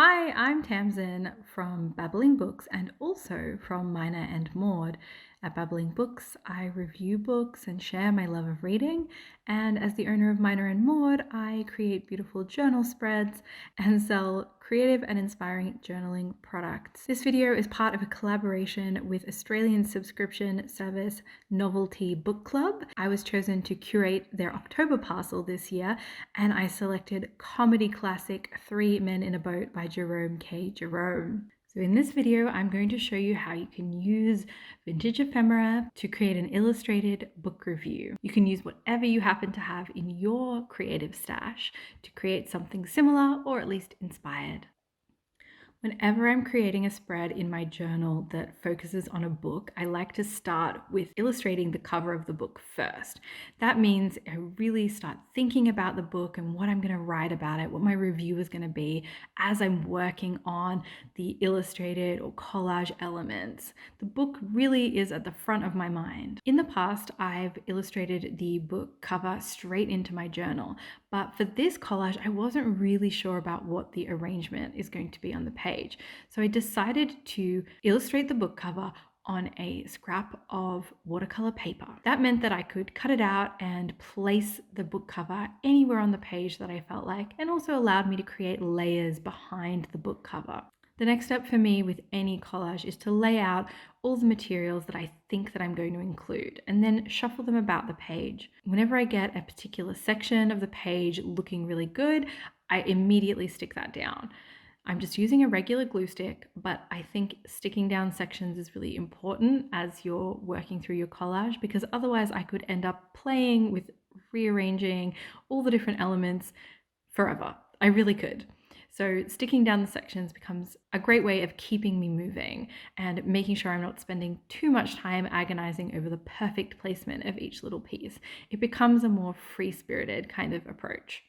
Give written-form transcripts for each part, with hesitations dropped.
Hi, I'm Tamsin from Babbling Books and also from Minor and Maud. At Babbling Books, I review books and share my love of reading. And as the owner of Minor and Maud, I create beautiful journal spreads and sell creative and inspiring journaling products. This video is part of a collaboration with Australian subscription service Novelty Book Club. I was chosen to curate their October parcel this year, and I selected comedy classic Three Men in a Boat by Jerome K. Jerome. So in this video, I'm going to show you how you can use vintage ephemera to create an illustrated book review. You can use whatever you happen to have in your creative stash to create something similar or at least inspired. Whenever I'm creating a spread in my journal that focuses on a book, I like to start with illustrating the cover of the book first. That means I really start thinking about the book and what I'm going to write about it, what my review is going to be as I'm working on the illustrated or collage elements. The book really is at the front of my mind. In the past, I've illustrated the book cover straight into my journal, but for this collage, I wasn't really sure about what the arrangement is going to be on the page. So I decided to illustrate the book cover on a scrap of watercolor paper. That meant that I could cut it out and place the book cover anywhere on the page that I felt like, and also allowed me to create layers behind the book cover. The next step for me with any collage is to lay out all the materials that I think that I'm going to include and then shuffle them about the page. Whenever I get a particular section of the page looking really good, I immediately stick that down. I'm just using a regular glue stick, but I think sticking down sections is really important as you're working through your collage, because otherwise I could end up playing with rearranging all the different elements forever. I really could. So sticking down the sections becomes a great way of keeping me moving and making sure I'm not spending too much time agonizing over the perfect placement of each little piece. It becomes a more free-spirited kind of approach.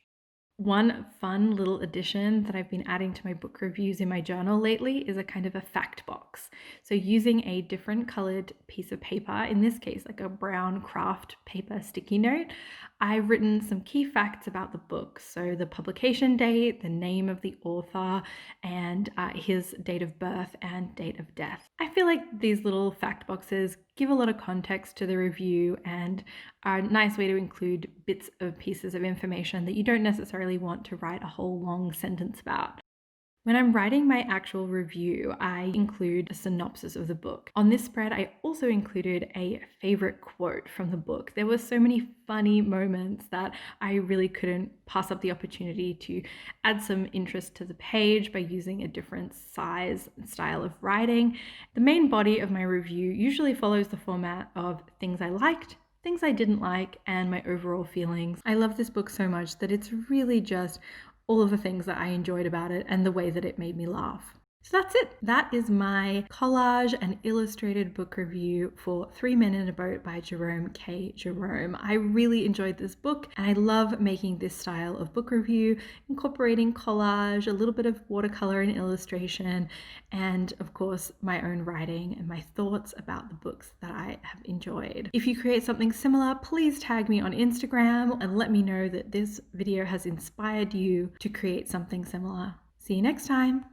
One fun little addition that I've been adding to my book reviews in my journal lately is a kind of a fact box. So using a different colored piece of paper, in this case like a brown craft paper sticky note, I've written some key facts about the book. So the publication date, the name of the author, and his date of birth and date of death. I feel like these little fact boxes give a lot of context to the review and are a nice way to include bits of pieces of information that you don't necessarily want to write a whole long sentence about. When I'm writing my actual review, I include a synopsis of the book. On this spread, I also included a favorite quote from the book. There were so many funny moments that I really couldn't pass up the opportunity to add some interest to the page by using a different size and style of writing. The main body of my review usually follows the format of things I liked, things I didn't like, and my overall feelings. I love this book so much that it's really just all of the things that I enjoyed about it and the way that it made me laugh. So that's it. That is my collage and illustrated book review for Three Men in a Boat by Jerome K. Jerome. I really enjoyed this book and I love making this style of book review, incorporating collage, a little bit of watercolor and illustration, and of course my own writing and my thoughts about the books that I have enjoyed. If you create something similar, please tag me on Instagram and let me know that this video has inspired you to create something similar. See you next time.